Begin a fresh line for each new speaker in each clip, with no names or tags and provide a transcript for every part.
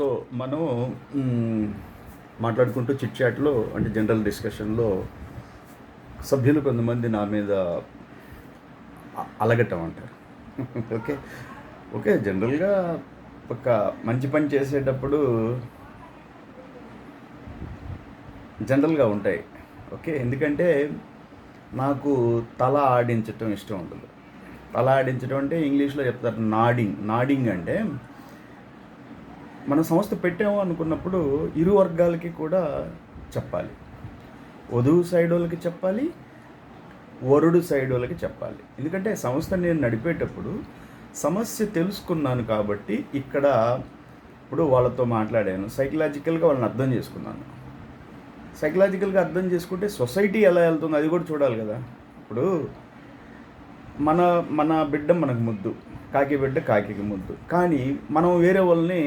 So మనం మ్, మాట్లాడుకుంటూ chit చాట్లో అంటే జనరల్ డిస్కషన్లో సభ్యులు కొంతమంది నా మీద అలగటం అంటారు. ఓకే, ఓకే, జనరల్గా ఒక మంచి పని చేసేటప్పుడు జనరల్గా ఉంటాయి. ఓకే, ఎందుకంటే నాకు తల ఆడించటం ఇష్టం ఉండదు. తల ఆడించడం అంటే ఇంగ్లీష్లో చెప్తారు నాడింగ్. నాడింగ్ అంటే మన సంస్థ పెట్టాము అనుకున్నప్పుడు ఇరు వర్గాలకి కూడా చెప్పాలి. వధువు సైడ్ వాళ్ళకి చెప్పాలి, వరుడు సైడ్ వాళ్ళకి చెప్పాలి. ఎందుకంటే సంస్థ నేను నడిపేటప్పుడు సమస్య తెలుసుకున్నాను కాబట్టి ఇక్కడ ఇప్పుడు వాళ్ళతో మాట్లాడాను, సైకలాజికల్గా వాళ్ళని అర్థం చేసుకున్నాను. సైకలాజికల్గా అర్థం చేసుకుంటే సొసైటీ ఎలా వెళ్తుందో అది కూడా చూడాలి కదా. ఇప్పుడు మన మన బిడ్డ మనకు ముద్దు, కాకి బిడ్డ కాకికి ముద్దు, కానీ మనం వేరే వాళ్ళని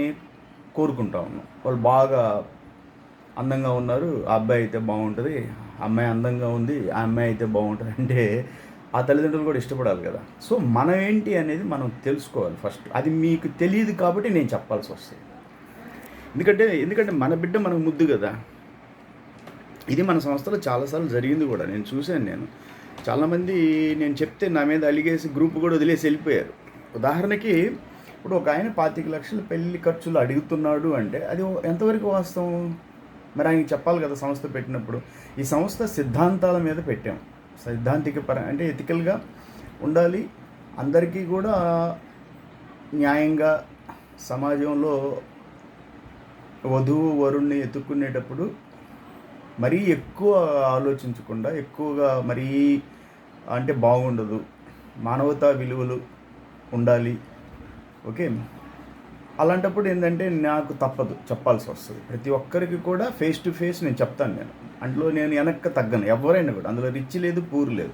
కోరుకుంటా ఉన్నాం. వాళ్ళు బాగా అందంగా ఉన్నారు, ఆ అబ్బాయి అయితే బాగుంటుంది, అమ్మాయి అందంగా ఉంది, ఆ అమ్మాయి అయితే బాగుంటుంది అంటే ఆ తల్లిదండ్రులు కూడా ఇష్టపడాలి కదా. సో మనం ఏంటి అనేది మనం తెలుసుకోవాలి ఫస్ట్. అది మీకు తెలియదు కాబట్టి నేను చెప్పాల్సి వస్తుంది. ఎందుకంటే మన బిడ్డ మనకు ముద్దు కదా. ఇది మన సంస్థలో చాలాసార్లు జరిగింది కూడా, నేను చూశాను. చాలామంది నేను చెప్తే నా మీద అలిగేసి గ్రూప్ కూడా వదిలేసి వెళ్ళిపోయారు. ఉదాహరణకి ఇప్పుడు ఒక ఆయన 25 లక్షల పెళ్లి ఖర్చులు అడుగుతున్నాడు అంటే అది ఎంతవరకు వాస్తవం? మరి ఆయనకి చెప్పాలి కదా సంస్థ పెట్టినప్పుడు. ఈ సంస్థ సిద్ధాంతాల మీద పెట్టాం. సైద్ధాంతిక అంటే ఎథికల్గా ఉండాలి, అందరికీ కూడా న్యాయంగా సమాజంలో వధువు వరుణ్ణి ఎత్తుక్కునేటప్పుడు మరీ ఎక్కువ ఆలోచించకుండా, ఎక్కువగా మరీ అంటే బాగుండదు, మానవతా విలువలు ఉండాలి. ఓకే, అలాంటప్పుడు ఏంటంటే నాకు తప్పదు, చెప్పాల్సి వస్తుంది. ప్రతి ఒక్కరికి కూడా ఫేస్ టు ఫేస్ నేను చెప్తాను. అందులో నేను వెనక్కి తగ్గను. ఎవరైనా కూడా అందులో రిచ్ లేదు, పూర్ లేదు.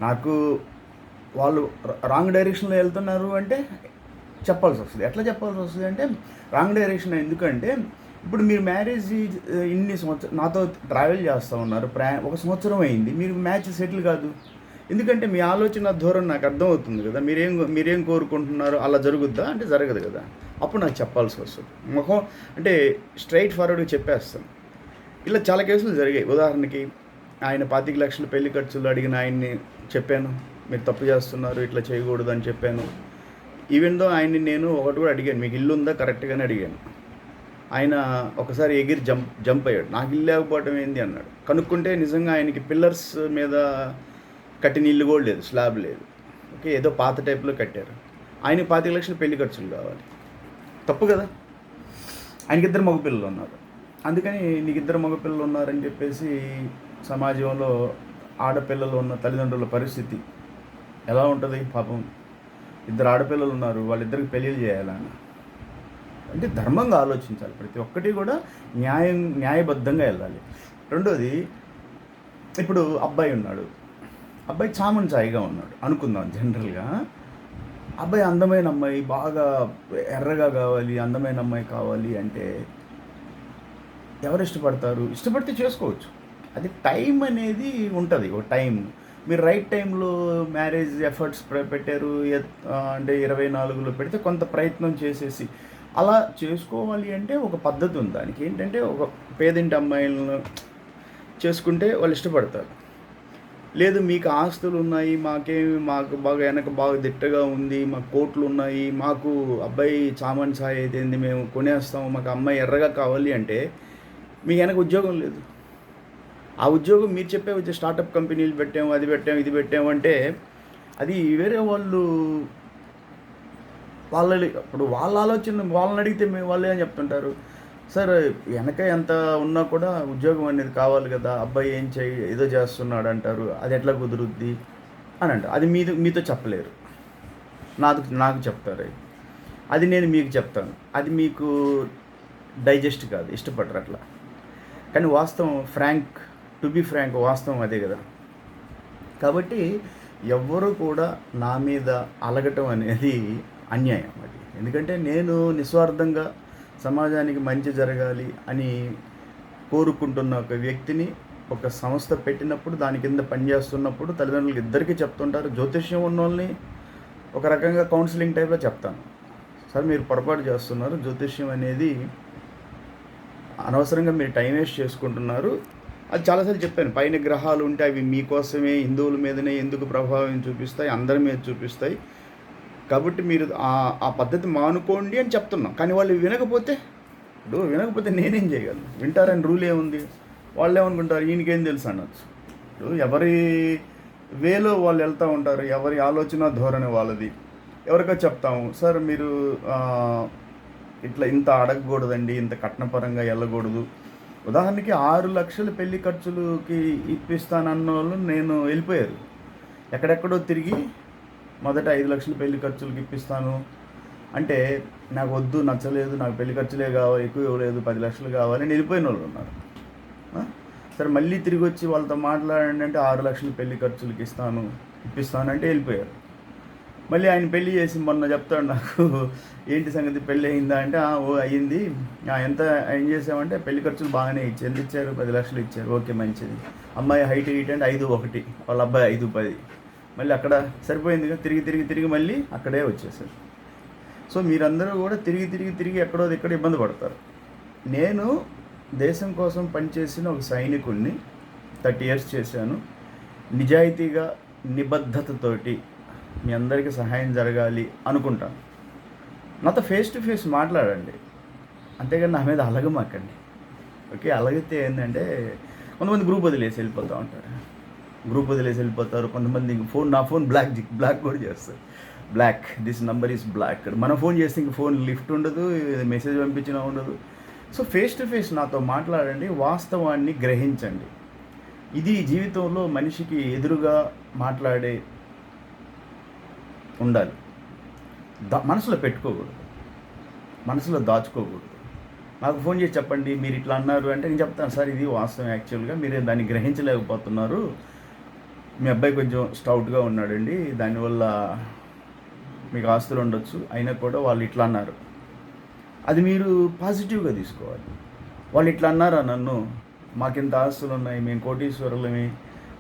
నాకు వాళ్ళు రాంగ్ డైరెక్షన్లో వెళ్తున్నారు అంటే చెప్పాల్సి వస్తుంది. ఎట్లా చెప్పాల్సి వస్తుంది అంటే రాంగ్ డైరెక్షన్ ఎందుకంటే ఇప్పుడు మీరు మ్యారేజ్ ఇన్ని సంవత్సరం నాతో ట్రావెల్ చేస్తూ ఉన్నారు, 1 సంవత్సరం అయింది, మీరు మ్యాచ్ సెటిల్ కాదు. ఎందుకంటే మీ ఆలోచన ధోరణి నాకు అర్థమవుతుంది కదా. మీరేం కోరుకుంటున్నారు, అలా జరుగుద్దా అంటే జరగదు కదా. అప్పుడు నాకు చెప్పాల్సి వస్తుంది. ముఖం అంటే స్ట్రైట్ ఫార్వర్డ్గా చెప్పేస్తాను. ఇలా చాలా కేసులు జరిగాయి. ఉదాహరణకి ఆయన 25 లక్షల పెళ్లి ఖర్చులు అడిగిన ఆయన్ని చెప్పాను, మీరు తప్పు చేస్తున్నారు, ఇట్లా చేయకూడదు అని చెప్పాను. ఈవెన్ దో ఆయన్ని నేను ఒకటి కూడా అడిగాను, మీకు ఇల్లు ఉందా కరెక్ట్గానే అడిగాను. ఆయన ఒకసారి ఎగిరి జంప్ అయ్యాడు. నాకు ఇల్లు లేకపోవడం ఏంది అన్నాడు. కనుక్కుంటే నిజంగా ఆయనకి పిల్లర్స్ మీద కట్టిన ఇల్లు కూడా లేదు, స్లాబ్ లేదు. ఓకే, ఏదో పాత టైప్లో కట్టారు. ఆయనకి 25 లక్షల పెళ్లి ఖర్చులు కావాలి. తప్పు కదా. ఆయనకి 2 మగపిల్లలు ఉన్నారు. అందుకని నీకు 2 మగపిల్లలు ఉన్నారని చెప్పేసి సమాజంలో ఆడపిల్లలు ఉన్న తల్లిదండ్రుల పరిస్థితి ఎలా ఉంటుంది? పాపం 2 ఆడపిల్లలు ఉన్నారు, వాళ్ళిద్దరికి పెళ్ళిళ్ళు చేయాలని అంటే ధర్మంగా ఆలోచించాలి. ప్రతి ఒక్కటి కూడా న్యాయబద్ధంగా వెళ్ళాలి. రెండోది, ఇప్పుడు అబ్బాయి ఉన్నాడు, అబ్బాయి చామన్ చాయిగా ఉన్నాడు అనుకుందాం. జనరల్గా అబ్బాయి అందమైన అమ్మాయి, బాగా ఎర్రగా కావాలి, అందమైన అమ్మాయి కావాలి అంటే ఎవరు ఇష్టపడతారు? ఇష్టపడితే చేసుకోవచ్చు. అది టైం అనేది ఉంటుంది. ఒక టైం మీరు రైట్ టైంలో మ్యారేజ్ ఎఫర్ట్స్ పెట్టారు అంటే 24లో పెడితే కొంత ప్రయత్నం చేసేసి అలా చేసుకోవాలి అంటే ఒక పద్ధతి ఉంది. దానికి ఏంటంటే ఒక పేదింటి అమ్మాయిలను చేసుకుంటే వాళ్ళు ఇష్టపడతారు. లేదు మీకు ఆస్తులు ఉన్నాయి, మాకు బాగా వెనక బాగా దిట్టగా ఉంది, మాకు కోట్లు ఉన్నాయి, మాకు అబ్బాయి చామన్ ఛాయ్ అయితే మేము కొనేస్తాము, మాకు అమ్మాయి ఎర్రగా కావాలి అంటే మీకు వెనక ఉద్యోగం లేదు. ఆ ఉద్యోగం మీరు చెప్పే స్టార్టప్ కంపెనీలు పెట్టాము, అది పెట్టాము, ఇది పెట్టాము అంటే అది వేరే వాళ్ళు ఇప్పుడు వాళ్ళ ఆలోచన వాళ్ళని అడిగితే వాళ్ళు ఏం చెప్తుంటారు, సార్ వెనక ఎంత ఉన్నా కూడా ఉద్యోగం అనేది కావాలి కదా, అబ్బాయి ఏదో చేస్తున్నాడు అంటారు, అది ఎట్లా కుదురుద్ది అని అంటారు. అది మీతో చెప్పలేరు, నాకు చెప్తారు. అది నేను మీకు చెప్తాను, అది మీకు డైజెస్ట్ కాదు, ఇష్టపడరు అట్లా. కానీ వాస్తవం టు బి ఫ్రాంక్ వాస్తవం అదే కదా. కాబట్టి ఎవ్వరూ కూడా నా మీద అలగటం అనేది అన్యాయం. అది ఎందుకంటే నేను నిస్వార్థంగా సమాజానికి మంచి జరగాలి అని కోరుకుంటున్న ఒక వ్యక్తిని ఒక సంస్థ పెట్టినప్పుడు, దాని కింద పనిచేస్తున్నప్పుడు తల్లిదండ్రులకు ఇద్దరికీ చెప్తుంటారు. జ్యోతిష్యం ఉన్న వాళ్ళని ఒక రకంగా కౌన్సిలింగ్ టైప్లో చెప్తాను. సార్ మీరు పొరపాటు చేస్తున్నారు, జ్యోతిష్యం అనేది అనవసరంగా మీరు టైం వేస్ట్ చేసుకుంటున్నారు. అది చాలాసార్లు చెప్పాను, పైన గ్రహాలు ఉంటే అవి మీకోసమే, హిందువుల మీదనే ఎందుకు ప్రభావం చూపిస్తాయి, అందరి మీద చూపిస్తాయి. కాబట్టి మీరు ఆ పద్ధతి మానుకోండి అని చెప్తున్నాం. కానీ వాళ్ళు వినకపోతే నేనేం చేయగలను? వింటారని రూల్ ఏముంది? వాళ్ళు ఏమనుకుంటారు, ఈయనకేం తెలుసు అనొచ్చు. ఇప్పుడు ఎవరి వేలో వాళ్ళు వెళ్తూ ఉంటారు, ఎవరి ఆలోచన ధోరణి వాళ్ళది. ఎవరికో చెప్తాము, సార్ మీరు ఇట్లా ఇంత అడగకూడదండి, ఇంత కట్నపరంగా వెళ్ళకూడదు. ఉదాహరణకి 6 లక్షల పెళ్లి ఖర్చులకి ఇప్పిస్తానన్న వాళ్ళు నేను వెళ్ళిపోయారు. ఎక్కడెక్కడో తిరిగి మొదట 5 లక్షల పెళ్లి ఖర్చులకి ఇప్పిస్తాను అంటే నాకు వద్దు, నచ్చలేదు, నాకు పెళ్లి ఖర్చులే కావాలి, ఎక్కువ ఇవ్వలేదు, 10 లక్షలు కావాలి అని వెళ్ళిపోయిన వాళ్ళు ఉన్నారు. సరే మళ్ళీ తిరిగి వచ్చి వాళ్ళతో మాట్లాడండి అంటే 6 లక్షలు పెళ్లి ఖర్చులకి ఇప్పిస్తాను అంటే వెళ్ళిపోయారు. మళ్ళీ ఆయన పెళ్లి చేసి మొన్న చెప్తాడు నాకు, ఏంటి సంగతి, పెళ్ళి అయిందా అంటే ఓ అయ్యింది. ఎంత ఏం చేసామంటే పెళ్లి ఖర్చులు బాగానే ఇచ్చారు. ఎంత ఇచ్చారు? 10 లక్షలు ఇచ్చారు. ఓకే, మంచిది. అమ్మాయి హైట్ అంటే 5'1", వాళ్ళ అబ్బాయి 5'10". మళ్ళీ అక్కడ సరిపోయిందిగా, తిరిగి మళ్ళీ అక్కడే వచ్చేసారు. సో మీరందరూ కూడా తిరిగి ఎక్కడో ఇక్కడ ఇబ్బంది పడతారు. నేను దేశం కోసం పనిచేసిన ఒక సైనికుడిని, 30 years చేశాను. నిజాయితీగా నిబద్ధతతోటి మీ అందరికీ సహాయం జరగాలి అనుకుంటాను. నాతో ఫేస్ టు ఫేస్ మాట్లాడండి, అంతేగాని నా మీద అలగమాకండి. ఓకే, అలగితే ఏంటంటే కొంతమంది గ్రూప్ వదిలేసి వెళ్ళిపోతూ ఉంటారు. కొంతమంది నా ఫోన్ బ్లాక్ కూడా చేస్తారు. Block, this number is block. మనం ఫోన్ చేస్తే ఇంక ఫోన్ లిఫ్ట్ ఉండదు, మెసేజ్ పంపించినా ఉండదు. సో ఫేస్ టు ఫేస్ నాతో మాట్లాడండి, వాస్తవాన్ని గ్రహించండి. ఇది జీవితంలో మనిషికి ఎదురుగా మాట్లాడే ఉండాలి. మనసులో పెట్టుకోకూడదు, మనసులో దాచుకోకూడదు. నాకు ఫోన్ చేసి చెప్పండి, మీరు ఇట్లా అన్నారు అంటే నేను చెప్తాను, సార్ ఇది వాస్తవం, యాక్చువల్గా మీరు దాన్ని గ్రహించలేకపోతున్నారు. మీ అబ్బాయి కొంచెం స్టౌట్గా ఉన్నాడండి, దానివల్ల మీకు ఆస్తులు ఉండొచ్చు, అయినా కూడా వాళ్ళు ఇట్లా అన్నారు. అది మీరు పాజిటివ్గా తీసుకోవాలి. వాళ్ళు ఇట్లా అన్నారా నన్ను, మాకింత ఆస్తులు ఉన్నాయి, మేము కోటీశ్వరులమే,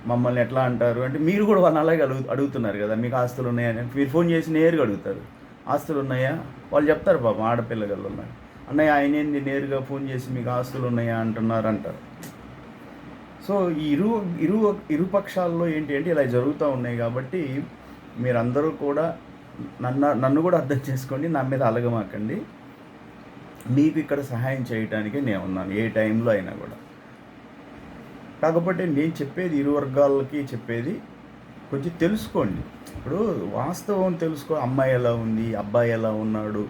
మమ్మల్ని ఎట్లా అంటారు అంటే మీరు కూడా వాళ్ళని అలాగే అడుగుతున్నారు కదా, మీకు ఆస్తులు ఉన్నాయని. మీరు ఫోన్ చేసి నేరుగా అడుగుతారు, ఆస్తులు ఉన్నాయా? వాళ్ళు చెప్తారు, పాపం ఆడపిల్లగాళ్ళు ఉన్నారు, అన్నయ్య ఆయన ఏంది నేరుగా ఫోన్ చేసి మీకు ఆస్తులు ఉన్నాయా అంటారు. సో ఈ ఇరు పక్షాల్లో ఏంటి అంటే ఇలా జరుగుతూ ఉన్నాయి. కాబట్టి మీరందరూ కూడా నన్ను కూడా అర్థం చేసుకోండి, నా మీద అలగమాకండి. మీకు ఇక్కడ సహాయం చేయడానికి నేను ఉన్నాను ఏ టైంలో అయినా కూడా. కాకపోతే నేను చెప్పేది ఇరు వర్గాలకి చెప్పేది, కొంచెం తెలుసుకోండి. ఇప్పుడు వాస్తవం తెలుసుకో, అమ్మాయి ఎలా ఉంది, అబ్బాయి ఎలా ఉన్నాడు.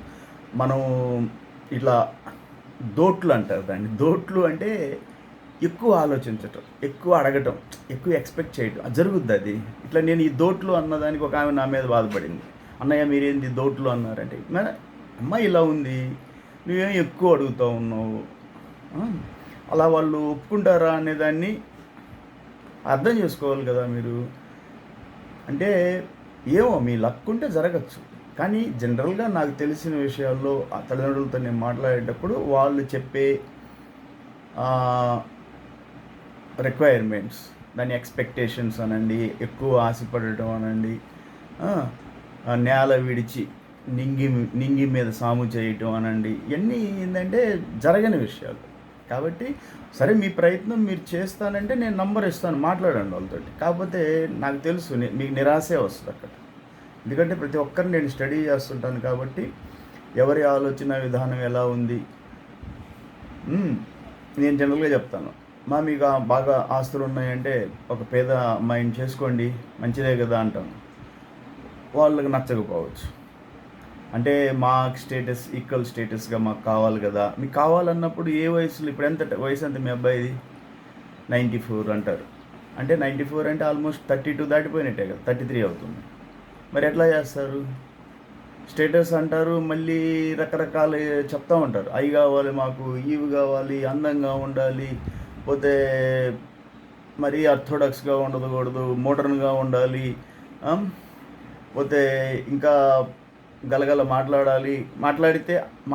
మనం ఇట్లా దోట్లు అంటారు దాన్ని. దోట్లు అంటే ఎక్కువ ఆలోచించటం, ఎక్కువ అడగటం, ఎక్కువ ఎక్స్పెక్ట్ చేయటం, అది జరుగుద్ది. అది ఇట్లా నేను ఈ దోట్లు అన్నదానికి ఒక ఆమె నా మీద బాధపడింది, అన్నయ్య మీరేంది దోట్లు అన్నారంటే, అమ్మాయి ఇలా ఉంది, నువ్వేం ఎక్కువ అడుగుతూ ఉన్నావు, అలా వాళ్ళు ఒప్పుకుంటారా అనేదాన్ని అర్థం చేసుకోవాలి కదా మీరు. అంటే ఏమో మీ లక్ ఉంటే జరగచ్చు, కానీ జనరల్గా నాకు తెలిసిన విషయాల్లో ఆ తల్లిదండ్రులతో నేను మాట్లాడేటప్పుడు వాళ్ళు చెప్పే రిక్వైర్మెంట్స్, దాని ఎక్స్పెక్టేషన్స్ అనండి, ఎక్కువ ఆశపడటం అనండి, నేల విడిచి నింగి మీద సాము చేయటం అనండి, ఇవన్నీ ఏంటంటే జరగని విషయాలు. కాబట్టి సరే మీ ప్రయత్నం మీరు చేస్తానంటే నేను నంబర్ ఇస్తాను, మాట్లాడండి వాళ్ళతో. కాకపోతే నాకు తెలుసు మీకు నిరాశే వస్తుంది అక్కడ, ఎందుకంటే ప్రతి ఒక్కరిని నేను స్టడీ చేస్తుంటాను. కాబట్టి ఎవరి ఆలోచన విధానం ఎలా ఉంది నేను జనరల్గా చెప్తాను. మీకు బాగా ఆస్తులు ఉన్నాయంటే ఒక పేద అమ్మాయిని చేసుకోండి, మంచిదే కదా అంటాను. వాళ్ళకి నచ్చకపోవచ్చు, అంటే మాకు స్టేటస్ ఈక్వల్ స్టేటస్గా మాకు కావాలి కదా. మీకు కావాలన్నప్పుడు ఏ వయసులో, ఇప్పుడు ఎంత వయసు అంత మీ అబ్బాయిది? 94 అంటారు. అంటే 94 అంటే ఆల్మోస్ట్ 32 దాటిపోయినట్టే కదా, 33 అవుతుంది. మరి ఎట్లా చేస్తారు? స్టేటస్ అంటారు, మళ్ళీ రకరకాల చెప్తూ ఉంటారు, అవి కావాలి మాకు, ఇవి కావాలి, అందంగా ఉండాలి, పోతే మరీ ఆర్థోడాక్స్గా ఉండకూడదు, మోడర్న్గా ఉండాలి, పోతే ఇంకా గలగల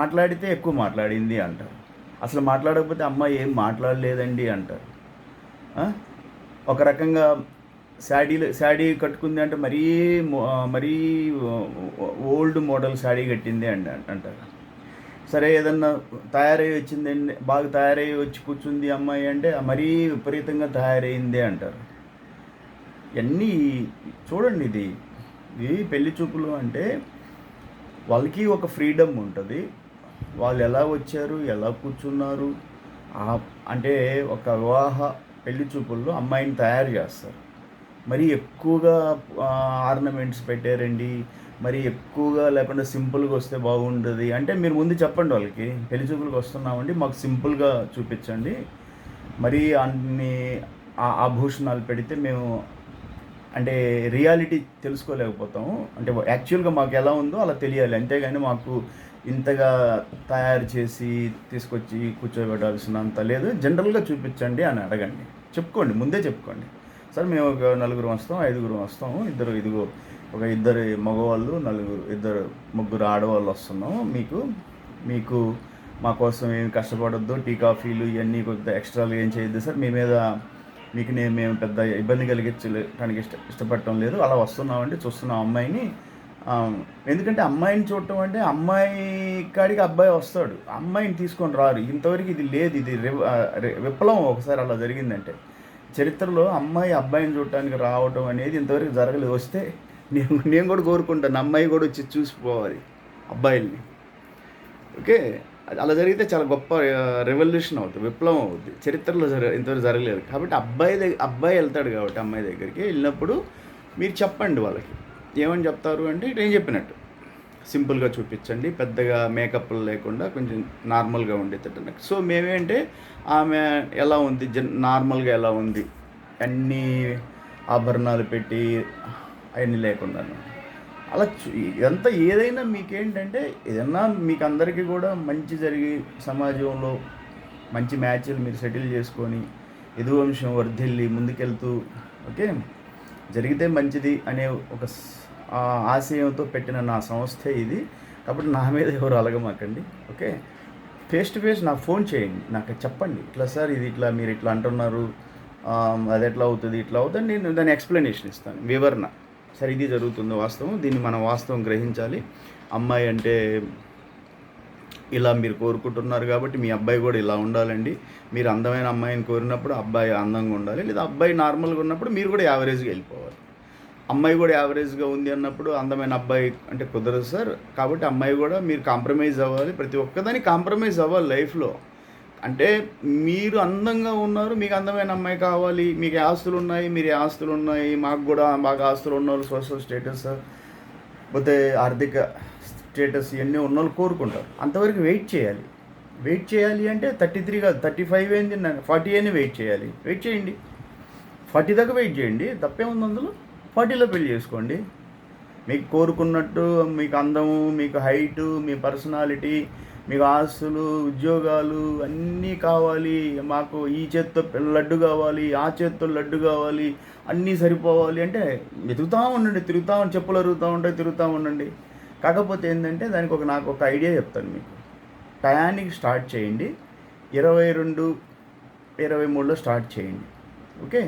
మాట్లాడితే ఎక్కువ మాట్లాడింది అంటారు. అసలు మాట్లాడకపోతే అమ్మాయి ఏం మాట్లాడలేదండి అంటారు. ఒక రకంగా శాడీ కట్టుకుంది అంటే మరీ ఓల్డ్ మోడల్ శాడీ కట్టింది అంటారు. సరే ఏదన్నా తయారయ్యి వచ్చిందండి, బాగా తయారయ్యి వచ్చి కూర్చుంది అమ్మాయి అంటే మరీ విపరీతంగా తయారైంది అంటారు. ఇవన్నీ చూడండి, ఇది పెళ్లి చూపులు అంటే వాళ్ళకి ఒక ఫ్రీడమ్ ఉంటుంది. వాళ్ళు ఎలా వచ్చారు, ఎలా కూర్చున్నారు, అంటే ఒక వివాహ పెళ్లి చూపుల్లో అమ్మాయిని తయారు చేస్తారు. మరీ ఎక్కువగా ఆర్నమెంట్స్ పెట్టారండి, మరి ఎక్కువగా లేకుండా సింపుల్గా వస్తే బాగుంటుంది అంటే మీరు ముందు చెప్పండి వాళ్ళకి, పెళ్లి చూపులకు వస్తున్నామండి, మాకు సింపుల్గా చూపించండి, మరీ అన్ని ఆభూషణాలు పెడితే మేము అంటే రియాలిటీ తెలుసుకోలేకపోతాము, అంటే యాక్చువల్గా మాకు ఎలా ఉందో అలా తెలియాలి, అంతేగాని మాకు ఇంతగా తయారు చేసి తీసుకొచ్చి కూర్చోబెట్టాల్సినంత లేదు, జనరల్గా చూపించండి అని అడగండి. చెప్పుకోండి, ముందే చెప్పుకోండి, సార్ మేము ఒక 4 వస్తాం, 5 వస్తాము, ఇద్దరు మగవాళ్ళు, 3 ఆడవాళ్ళు వస్తున్నాము, మీకు మా కోసం ఏమి కష్టపడొద్దు, టీ కాఫీలు ఇవన్నీ కొద్దిగా ఎక్స్ట్రాలు ఏం చేయొద్దు సార్, మేము పెద్ద ఇబ్బంది కలిగించడానికి ఇష్టపడటం లేదు, అలా వస్తున్నామండి, చూస్తున్నాం అమ్మాయిని. ఎందుకంటే అమ్మాయిని చూడటం అంటే అమ్మాయి కాడికి అబ్బాయి వస్తాడు, అమ్మాయిని తీసుకొని రారు. ఇంతవరకు ఇది లేదు, ఇది విప్లవం ఒకసారి అలా జరిగిందంటే చరిత్రలో. అబ్బాయిని చూడటానికి రావటం అనేది ఇంతవరకు జరగలేదు. వస్తే నేను కూడా కోరుకుంటాను, అమ్మాయి కూడా వచ్చి చూసిపోవాలి అబ్బాయిల్ని. ఓకే, అలా జరిగితే చాలా గొప్ప రెవల్యూషన్ అవుతుంది, విప్లవం అవుతుంది. చరిత్రలో ఇంతవరకు జరగలేదు కాబట్టి అబ్బాయి వెళ్తాడు కాబట్టి అమ్మాయి దగ్గరికి వెళ్ళినప్పుడు మీరు చెప్పండి వాళ్ళకి. ఏమని చెప్తారు అంటే నేను చెప్పినట్టు సింపుల్గా చూపించండి, పెద్దగా మేకప్లు లేకుండా కొంచెం నార్మల్గా ఉండేటట్టు. సో మేమేంటే ఆమె ఎలా ఉంది, నార్మల్గా ఎలా ఉంది, అన్నీ ఆభరణాలు పెట్టి అవన్నీ లేకుండా అలా ఇదంతా ఏదైనా మీకేంటంటే ఏదన్నా మీకు అందరికీ కూడా మంచి జరిగి సమాజంలో మంచి మ్యాచ్లు మీరు సెటిల్ చేసుకొని యదువంశం వర్ధిల్లి ముందుకెళ్తూ ఓకే జరిగితే మంచిది అనే ఒక ఆశయంతో పెట్టిన నా సంస్థే ఇది. కాబట్టి నా మీద ఎవరు అలగమాకండి. ఓకే, ఫేస్ టు ఫేస్ నాకు ఫోన్ చేయండి, నాకు చెప్పండి, ఇట్లా సార్ ఇది ఇట్లా మీరు ఇట్లా అంటున్నారు, అది ఎట్లా అవుతుంది, ఇట్లా అవుతుంది, నేను దాని ఎక్స్ప్లెనేషన్ ఇస్తాను, వివరణ. సరే ఇది జరుగుతుంది వాస్తవం, దీన్ని మనం వాస్తవం గ్రహించాలి. అమ్మాయి అంటే ఇలా మీరు కోరుకుంటున్నారు కాబట్టి మీ అబ్బాయి కూడా ఇలా ఉండాలండి. మీరు అందమైన అమ్మాయిని కోరినప్పుడు అబ్బాయి అందంగా ఉండాలి, లేదా అబ్బాయి నార్మల్గా ఉన్నప్పుడు మీరు కూడా యావరేజ్గా వెళ్ళిపోవాలి. అమ్మాయి కూడా యావరేజ్గా ఉంది అన్నప్పుడు అందమైన అబ్బాయి అంటే కుదరదు సార్. కాబట్టి అమ్మాయి కూడా మీరు కాంప్రమైజ్ అవ్వాలి, ప్రతి ఒక్కదాన్ని కాంప్రమైజ్ అవ్వాలి లైఫ్లో. అంటే మీరు అందంగా ఉన్నారు, మీకు అందమైన అమ్మాయి కావాలి, మీకు ఆస్తులు ఉన్నాయి, మీరు ఆస్తులు ఉన్నాయి, మాకు కూడా బాగా ఆస్తులు ఉన్నవాళ్ళు, సోషల్ స్టేటస్ పోతే ఆర్థిక స్టేటస్ ఇవన్నీ ఉన్నవాళ్ళు కోరుకుంటారు. అంతవరకు వెయిట్ చేయాలి అంటే 33 కాదు 35 అయింది, 40 అని వెయిట్ చేయండి, 40 దాకా వెయిట్ చేయండి, తప్పేముంది అందులో. 40లో పెళ్లి చేసుకోండి. మీకు కోరుకున్నట్టు మీకు అందము, మీకు హైటు, మీ పర్సనాలిటీ, మీకు ఆస్తులు, ఉద్యోగాలు అన్నీ కావాలి, మాకు ఈ చేత్తో లడ్డు కావాలి, ఆ చేత్తో లడ్డు కావాలి, అన్నీ సరిపోవాలి అంటే తిరుగుతూ చెప్పులు తిరుగుతూ ఉండండి. కాకపోతే ఏంటంటే దానికి నాకు ఒక ఐడియా చెప్తాను మీకు. టయానికి స్టార్ట్ చేయండి, 22, 23లో స్టార్ట్ చేయండి. ఓకే,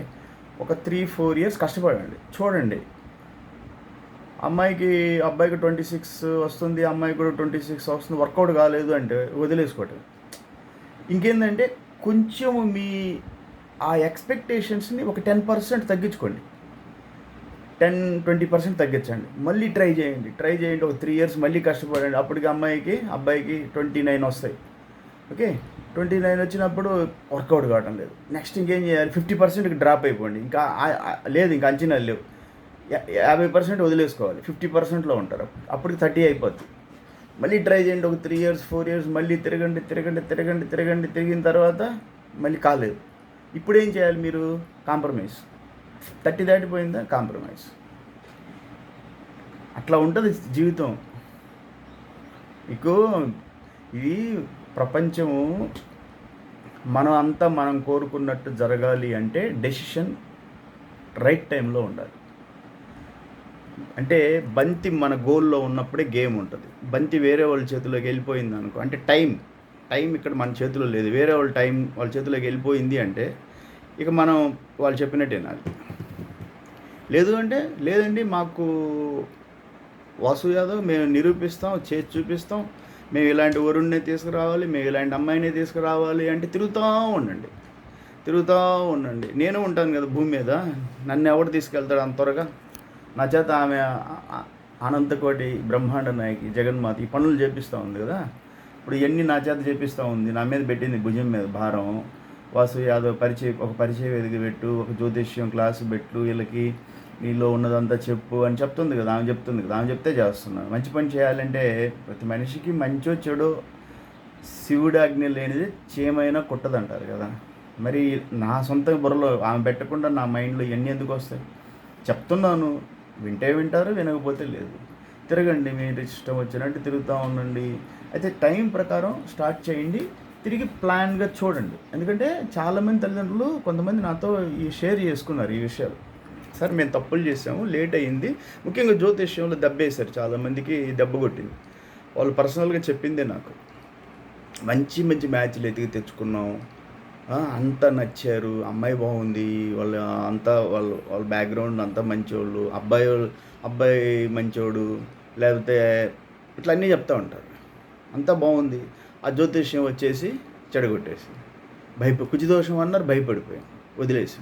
ఒక 3-4 ఇయర్స్ కష్టపడండి, చూడండి. అబ్బాయికి 26 వస్తుంది, అమ్మాయికి కూడా 26 వస్తుంది, వర్కౌట్ కాలేదు అంటే వదిలేసుకోవటం. ఇంకేంటంటే కొంచెం మీ ఆ ఎక్స్పెక్టేషన్స్ని ఒక 10% తగ్గించుకోండి, 10-20% తగ్గించండి. మళ్ళీ ట్రై చేయండి, ఒక 3 ఇయర్స్ మళ్ళీ కష్టపడండి. అప్పటికి అబ్బాయికి 29 వస్తాయి. ఓకే, 29 వచ్చినప్పుడు వర్కౌట్ కావడం లేదు. నెక్స్ట్ ఇంకేం చేయాలి, 50%కి డ్రాప్ అయిపోండి. ఇంకా లేదు, ఇంకా అంచనాలు లేవు, 50% వదిలేసుకోవాలి, 50%లో ఉంటారు. అప్పటికి 30 అయిపోద్ది. మళ్ళీ ట్రై చేయండి, ఒక 3 ఇయర్స్ 4 ఇయర్స్ మళ్ళీ తిరిగిన తర్వాత మళ్ళీ కాలేదు. ఇప్పుడు ఏం చేయాలి మీరు, కాంప్రమైజ్. 30 దాటిపోయిందా, కాంప్రమైజ్. అట్లా ఉంటుంది జీవితం. మీకు ఇది ప్రపంచము, మనం కోరుకున్నట్టు జరగాలి అంటే డెసిషన్ రైట్ టైంలో ఉండాలి. అంటే బంతి మన గోల్లో ఉన్నప్పుడే గేమ్ ఉంటుంది. బంతి వేరే వాళ్ళ చేతిలోకి వెళ్ళిపోయింది అనుకో, అంటే టైం ఇక్కడ మన చేతిలో లేదు, వేరే వాళ్ళ చేతిలోకి వెళ్ళిపోయింది అంటే ఇక మనం వాళ్ళు చెప్పినట్టు వినాలి. లేదు అంటే లేదండి మాకు వాసు యాదవ్ మేము నిరూపిస్తాం, చేసి చూపిస్తాం, మేము ఇలాంటి వరుణ్ణి తీసుకురావాలి, మేము ఇలాంటి అమ్మాయిని తీసుకురావాలి అంటే ఉండండి తిరుగుతూ ఉండండి. నేను ఉంటాను కదా భూమి మీద, నన్ను ఎవడు తీసుకెళ్తాడు అంత త్వరగా? నా చేత ఆమె అనంతకోటి బ్రహ్మాండ నాయకి జగన్మాత ఈ పనులు చేపిస్తూ ఉంది కదా. ఇప్పుడు ఇవన్నీ నా చేత చేపిస్తూ ఉంది, నా మీద పెట్టింది భుజం మీద భారం. వాసు యాదవ్ ఒక పరిచయ వేదిక పెట్టు, ఒక జ్యోతిష్యం క్లాసు పెట్టు, వీళ్ళకి నీలో ఉన్నదంతా చెప్పు అని చెప్తుంది కదా. ఆమె చెప్తుంది కదా, ఆమె చెప్తే చేస్తున్నాను. మంచి పని చేయాలంటే ప్రతి మనిషికి మంచో చెడో శివుడి ఆజ్ఞ లేనిది చీమైనా కుట్టదంటారు కదా. మరి నా సొంత బుర్రలో ఆమె పెట్టకుండా నా మైండ్లో ఇవన్నీ ఎందుకు వస్తాయి? చెప్తున్నాను, వింటే వింటారు, వినకపోతే లేదు. తిరగండి, మీరు ఇష్టం వచ్చినట్టు తిరుగుతూ ఉండండి. అయితే టైం ప్రకారం స్టార్ట్ చేయండి, తిరిగి ప్లాన్గా చూడండి. ఎందుకంటే చాలామంది తల్లిదండ్రులు కొంతమంది నాతో షేర్ చేసుకున్నారు ఈ విషయాలు. సార్ మేము తప్పులు చేసాము, లేట్ అయ్యింది, ముఖ్యంగా జ్యోతిష్యంలో దెబ్బేశారు, చాలామందికి దెబ్బ కొట్టింది. వాళ్ళు పర్సనల్గా చెప్పిందే నాకు. మంచి మంచి మ్యాచ్లు ఎతికి తెచ్చుకున్నాం, అంతా నచ్చారు, అమ్మాయి బాగుంది, వాళ్ళ బ్యాక్గ్రౌండ్ అంతా మంచోళ్ళు, అబ్బాయి మంచోడు, లేకపోతే ఇట్లా అన్నీ చెప్తూ ఉంటారు. అంతా బాగుంది, ఆ జ్యోతిష్యం వచ్చేసి చెడగొట్టేసి కుచిదోషం అన్నారు, భయపడిపోయాం, వదిలేసి.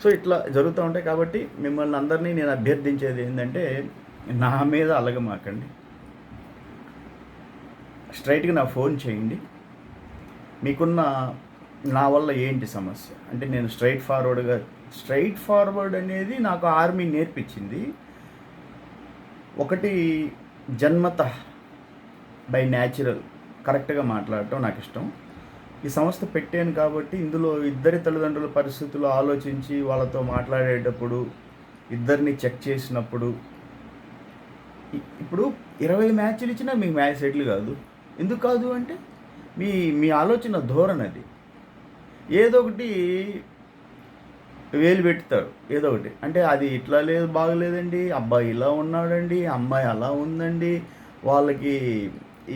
సో ఇట్లా జరుగుతూ ఉంటాయి. కాబట్టి మిమ్మల్ని అందరినీ నేను అభ్యర్థించేది ఏంటంటే, నా మీద అలగమాకండి, స్ట్రైట్గా నా ఫోన్ చేయండి. మీకున్న నా వల్ల ఏంటి సమస్య అంటే, నేను స్ట్రైట్ ఫార్వర్డ్ అనేది నాకు ఆర్మీ నేర్పించింది. ఒకటి, జన్మత బై న్యాచురల్ కరెక్ట్గా మాట్లాడటం నాకు ఇష్టం. ఈ సంస్థ పెట్టాను కాబట్టి ఇందులో ఇద్దరి తల్లిదండ్రుల పరిస్థితులు ఆలోచించి వాళ్ళతో మాట్లాడేటప్పుడు, ఇద్దరిని చెక్ చేసినప్పుడు, ఇప్పుడు 20 మ్యాచ్లు ఇచ్చినా మీకు మ్యాచ్ సెటిల్ కాదు. ఎందుకు కాదు అంటే మీ ఆలోచన ధోరణి అది. ఏదో ఒకటి వేలు పెడతారు, ఏదో ఒకటి అంటే అది ఇట్లా లేదు, బాగలేదండి, అబ్బాయి ఇలా ఉన్నాడండి, అమ్మాయి అలా ఉందండి, వాళ్ళకి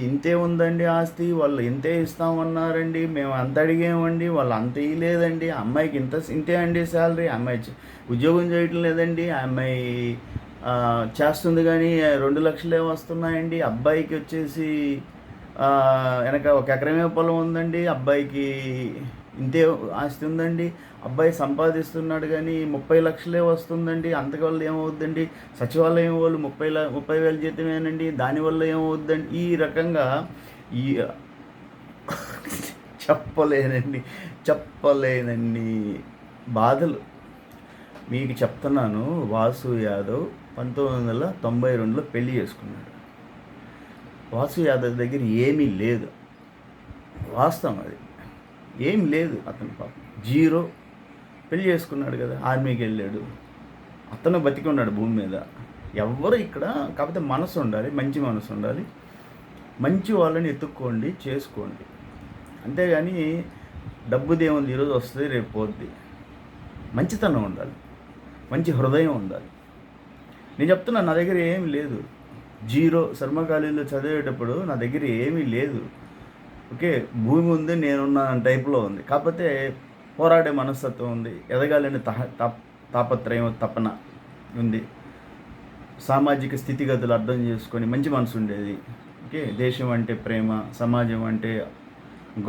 ఇంతే ఉందండి ఆస్తి, వాళ్ళు ఇంతే ఇస్తామన్నారండి, మేము అంత అడిగామండి, వాళ్ళు అంత ఇవ్వలేదండి, అమ్మాయికి ఇంతే అండి శాలరీ, అమ్మాయి ఉద్యోగం చేయటం లేదండి, ఆ అమ్మాయి చేస్తుంది కానీ 2 లక్షలే వస్తున్నాయండి, అబ్బాయికి వచ్చేసి వెనక 1 ఎకరమే పొలం ఉందండి, అబ్బాయికి ఇంతే ఆస్తి ఉందండి, అబ్బాయి సంపాదిస్తున్నాడు కానీ 30 లక్షలే వస్తుందండి, అంతవల్ల ఏమవుద్దండి, సచివాలయం వాళ్ళు 30,000 జీతమేనండి, దానివల్ల ఏమవుద్దండి. ఈ రకంగా ఈ చెప్పలేనన్ని బాధలు మీకు చెప్తున్నాను. వాసు యాదవ్ 1992లో పెళ్లి చేసుకున్నాడు. వాసు యాదవ్ దగ్గర ఏమీ లేదు, వాస్తవం అది, ఏం లేదు. అతను పాపం జీరో, పెళ్లి చేసుకున్నాడు కదా, ఆర్మీకి వెళ్ళాడు, అతను బతికి ఉన్నాడు భూమి మీద. ఎవరు ఇక్కడ, కాకపోతే మనసు ఉండాలి, మంచి మనసు ఉండాలి, మంచి వాళ్ళని ఎత్తుక్కోండి, చేసుకోండి. అంతేగాని డబ్బుదేముంది, ఈరోజు వస్తుంది రేపు పోద్ది. మంచితనం ఉండాలి, మంచి హృదయం ఉండాలి. నేను చెప్తున్నా, నా దగ్గర ఏమీ లేదు, జీరో. శర్మ కాలేజీలో చదివేటప్పుడు నా దగ్గర ఏమీ లేదు, ఓకే, భూమి ఉంది, నేనున్న టైప్లో ఉంది. కాకపోతే పోరాడే మనస్తత్వం ఉంది, ఎదగాలని తాపత్రయం, తపన ఉంది, సామాజిక స్థితిగతులు అర్థం చేసుకొని మంచి మనసు ఉండేది. ఓకే, దేశం అంటే ప్రేమ, సమాజం అంటే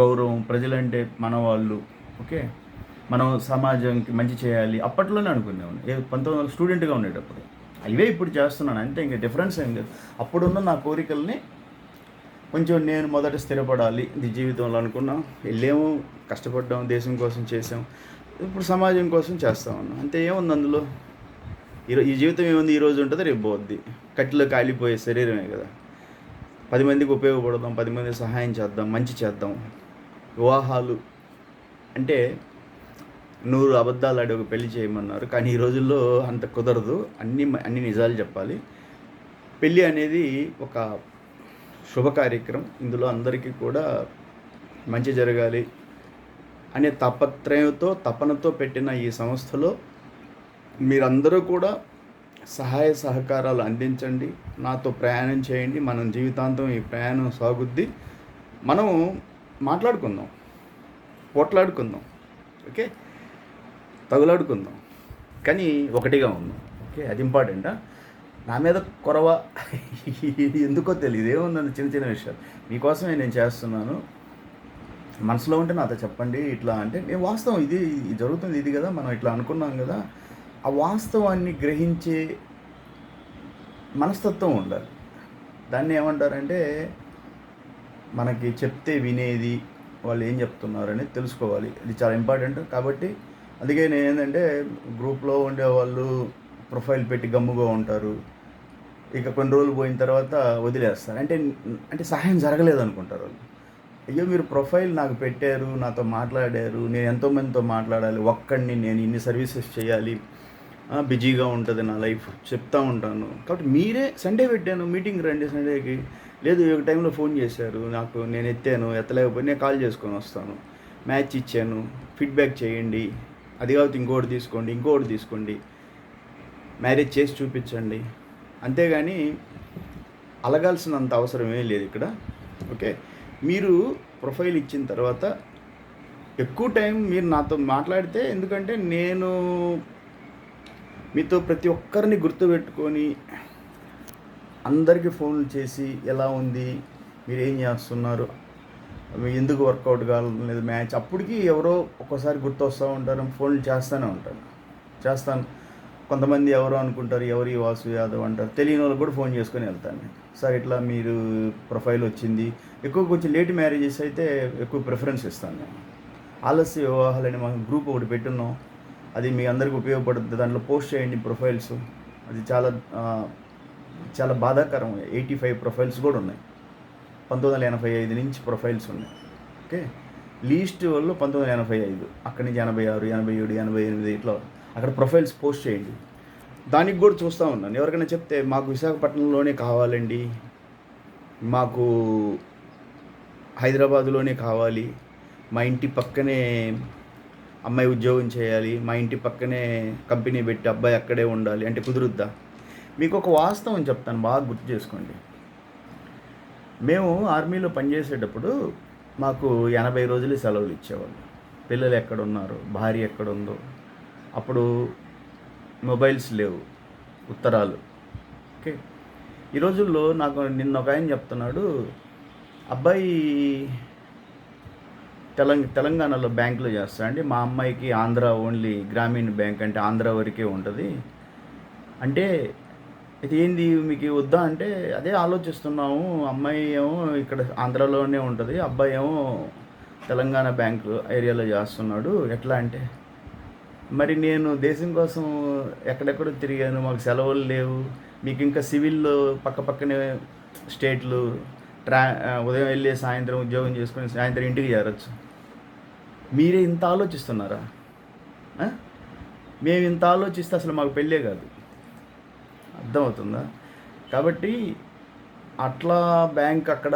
గౌరవం, ప్రజలంటే మనవాళ్ళు, ఓకే, మనం సమాజంకి మంచి చేయాలి అప్పట్లోనే అనుకునేవాడిని. 19 స్టూడెంట్గా ఉండేటప్పుడు. ఇవే ఇప్పుడు చేస్తున్నాను అంతే, ఇంకా డిఫరెన్స్ ఏం లేదు. అప్పుడున్న నా కోరికల్ని కొంచెం నేను మొదట స్థిరపడాలి ఇది జీవితంలో అనుకున్నాం, వెళ్ళాము, కష్టపడ్డాం, దేశం కోసం చేసాం, ఇప్పుడు సమాజం కోసం చేస్తా ఉన్నాం, అంతే. ఏముంది అందులో? ఈ జీవితం ఏముంది, ఈరోజు ఉంటుంది, రేపు పోద్ది. కట్టెలో కాలిపోయే శరీరమే కదా. 10 మందికి ఉపయోగపడదాం, 10 మందికి సహాయం చేద్దాం, మంచి చేద్దాం. వివాహాలు అంటే 100 అబద్ధాలు ఆడి ఒక పెళ్లి చేయమన్నారు, కానీ ఈ రోజుల్లో అంత కుదరదు, అన్ని నిజాలు చెప్పాలి. పెళ్ళి అనేది ఒక శుభ కార్యక్రమం, ఇందులో అందరికీ కూడా మంచి జరగాలి అనే తాపత్రయంతో, తపనతో పెట్టిన ఈ సంస్థలో మీరందరూ కూడా సహాయ సహకారాలు అందించండి, నాతో ప్రయాణం చేయండి. మనం జీవితాంతం ఈ ప్రయాణం సాగుద్ది. మనం మాట్లాడుకుందాం, పోట్లాడుకుందాం, ఓకే, తగులాడుకుందాం, కానీ ఒకటిగా ఉన్నాం. ఓకే, అది ఇంపార్టెంటా. నా మీద కొరవ ఎందుకో తెలియదు, ఏముందని చిన్న చిన్న విషయాలు మీకోసమే నేను చేస్తున్నాను. మనసులో ఉంటే నాతో చెప్పండి. ఇట్లా అంటే నేను వాస్తవం ఇది జరుగుతుంది, ఇది కదా మనం ఇట్లా అనుకున్నాం కదా, ఆ వాస్తవాన్ని గ్రహించే మనస్తత్వం ఉండాలి. దాన్ని ఏమంటారంటే మనకి చెప్తే వినేది, వాళ్ళు ఏం చెప్తున్నారని తెలుసుకోవాలి. ఇది చాలా ఇంపార్టెంట్. కాబట్టి అందుకే నేను ఏంటంటే గ్రూప్లో ఉండేవాళ్ళు ప్రొఫైల్ పెట్టి గమ్ముగా ఉంటారు, ఇక కొన్ని రోజులు పోయిన తర్వాత వదిలేస్తారు. అంటే అంటే సహాయం జరగలేదు అనుకుంటారు వాళ్ళు. అయ్యో మీరు ప్రొఫైల్ నాకు పెట్టారు, నాతో మాట్లాడారు, నేను ఎంతోమందితో మాట్లాడాలి, ఒక్కడిని నేను ఇన్ని సర్వీసెస్ చేయాలి, బిజీగా ఉంటుంది నా లైఫ్, చెప్తా ఉంటాను. కాబట్టి మీరే సండే పెట్టాను మీటింగ్ రండి సండేకి, లేదు ఒక టైంలో ఫోన్ చేశారు నాకు, నేను ఎత్తాను, ఎత్తలేకపోయి నేను కాల్ చేసుకొని వస్తాను, మ్యాచ్ ఇచ్చాను, ఫీడ్బ్యాక్ చేయండి, అది కాకపోతే ఇంకోటి తీసుకోండి, మ్యారేజ్ చేసి చూపించండి. అంతేగాని అలగాల్సినంత అవసరం ఏం లేదు ఇక్కడ. ఓకే, మీరు ప్రొఫైల్ ఇచ్చిన తర్వాత ఎక్కువ టైం మీరు నాతో మాట్లాడితే, ఎందుకంటే నేను మీతో ప్రతి ఒక్కరిని గుర్తుపెట్టుకొని అందరికీ ఫోన్లు చేసి ఎలా ఉంది, మీరు ఏం చేస్తున్నారు, ఎందుకు వర్కౌట్ కాలేదు మ్యాచ్, అప్పటికి ఎవరో ఒక్కోసారి గుర్తొస్తూ ఉంటారు, ఫోన్లు చేస్తాను. కొంతమంది ఎవరో అనుకుంటారు, ఎవరి వాసు యాదవ్ అంటారు, తెలియని వాళ్ళకి కూడా ఫోన్ చేసుకొని వెళ్తాను. సార్ ఇట్లా మీరు ప్రొఫైల్ వచ్చింది, కొంచెం లేట్ మ్యారేజెస్ అయితే ఎక్కువ ప్రిఫరెన్స్ ఇస్తాను నేను. ఆలస్య వివాహాలని మనం గ్రూప్ ఒకటి పెట్టున్నాం, అది మీ అందరికీ ఉపయోగపడుతుంది, దాంట్లో పోస్ట్ చేయండి ప్రొఫైల్స్. అది చాలా బాధాకరం. 85 ప్రొఫైల్స్ కూడా ఉన్నాయి, 1985 నుంచి ప్రొఫైల్స్ ఉన్నాయి. ఓకే, లీస్ట్ వాళ్ళు 1985, అక్కడి నుంచి 86, 87, 88 ఇట్లా అక్కడ ప్రొఫైల్స్ పోస్ట్ చేయండి. దానికి కూడా చూస్తూ ఉన్నాను. ఎవరికైనా చెప్తే మాకు విశాఖపట్నంలోనే కావాలండి, మాకు హైదరాబాదులోనే కావాలి, మా ఇంటి పక్కనే అమ్మాయి ఉద్యోగం చేయాలి, మా ఇంటి పక్కనే కంపెనీ పెట్టి అబ్బాయి అక్కడే ఉండాలి అంటే కుదురుద్దా? మీకు ఒక వాస్తవం చెప్తాను, బాగా గుర్తు చేసుకోండి. మేము ఆర్మీలో పనిచేసేటప్పుడు మాకు 80 రోజులు సెలవులు ఇచ్చేవాళ్ళు. పిల్లలు ఎక్కడున్నారు, భార్య ఎక్కడుందో, అప్పుడు మొబైల్స్ లేవు, ఉత్తరాలు. ఓకే, ఈ రోజుల్లో నాకు నిన్న ఒక ఆయన చెప్తున్నాడు, అబ్బాయి తెలంగాణలో బ్యాంకులో చేస్తాడండి, మా అమ్మాయికి ఆంధ్ర ఓన్లీ గ్రామీణ బ్యాంక్ అంటే ఆంధ్ర వరకే ఉంటుంది అంటే, ఇది ఏంది మీకు వద్దా అంటే, అదే ఆలోచిస్తున్నాము, అమ్మాయి ఏమో ఇక్కడ ఆంధ్రాలోనే ఉంటుంది, అబ్బాయి ఏమో తెలంగాణ బ్యాంకు ఏరియాలో చేస్తున్నాడు, ఎట్లా అంటే, మరి నేను దేశం కోసం ఎక్కడెక్కడో తిరిగాను, మాకు సెలవులు లేవు, మీకు ఇంకా సివిల్లో పక్కనే స్టేట్లు, ఉదయం వెళ్ళి సాయంత్రం ఉద్యోగం చేసుకొని సాయంత్రం ఇంటికి చేరచ్చు. మీరే ఇంత ఆలోచిస్తున్నారా? మేము ఇంత ఆలోచిస్తే అసలు మాకు పెళ్ళే కాదు. అర్థమవుతుందా? కాబట్టి అట్లా బ్యాంక్ అక్కడ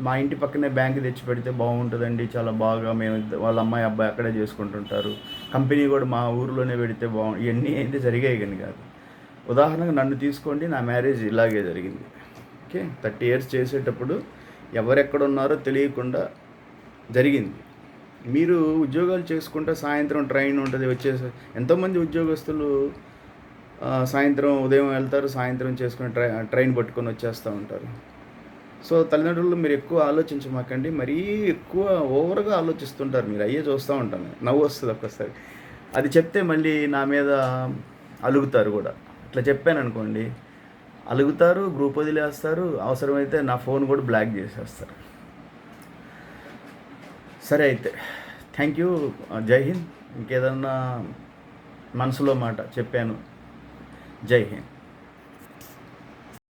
మా ఇంటి పక్కనే బ్యాంక్ తెచ్చి పెడితే బాగుంటుందండి, చాలా బాగా మేము వాళ్ళ అమ్మాయి అబ్బాయి అక్కడే చేసుకుంటుంటారు, కంపెనీ కూడా మా ఊరిలోనే పెడితే ఇవన్నీ అయితే జరిగాయి కానీ కాదు. ఉదాహరణకు నన్ను తీసుకోండి, నా మ్యారేజ్ ఇలాగే జరిగింది. ఓకే, 30 years చేసేటప్పుడు ఎవరెక్కడున్నారో తెలియకుండా జరిగింది. మీరు ఉద్యోగాలు చేసుకుంటే సాయంత్రం ట్రైన్ ఉంటుంది, ఎంతోమంది ఉద్యోగస్తులు సాయంత్రం ఉదయం వెళ్తారు, సాయంత్రం చేసుకుని ట్రైన్ పట్టుకొని వచ్చేస్తూ ఉంటారు. సో తల్లిదండ్రులు మీరు ఎక్కువ ఆలోచించమాకండి, మరీ ఎక్కువ ఓవర్గా ఆలోచిస్తుంటారు మీరు, అయ్యే చూస్తూ ఉంటాను, నవ్వు వస్తుంది ఒక్కసారి. అది చెప్తే మళ్ళీ నా మీద అలుగుతారు కూడా. ఇట్లా చెప్పాను అనుకోండి, అలుగుతారు, గ్రూప్ వదిలేస్తారు, అవసరమైతే నా ఫోన్ కూడా బ్లాక్ చేసేస్తారు. సరే అయితే థ్యాంక్ యూ, జై హింద్. ఇంకేదన్నా మనసులో మాట చెప్పాను, జై హింద్.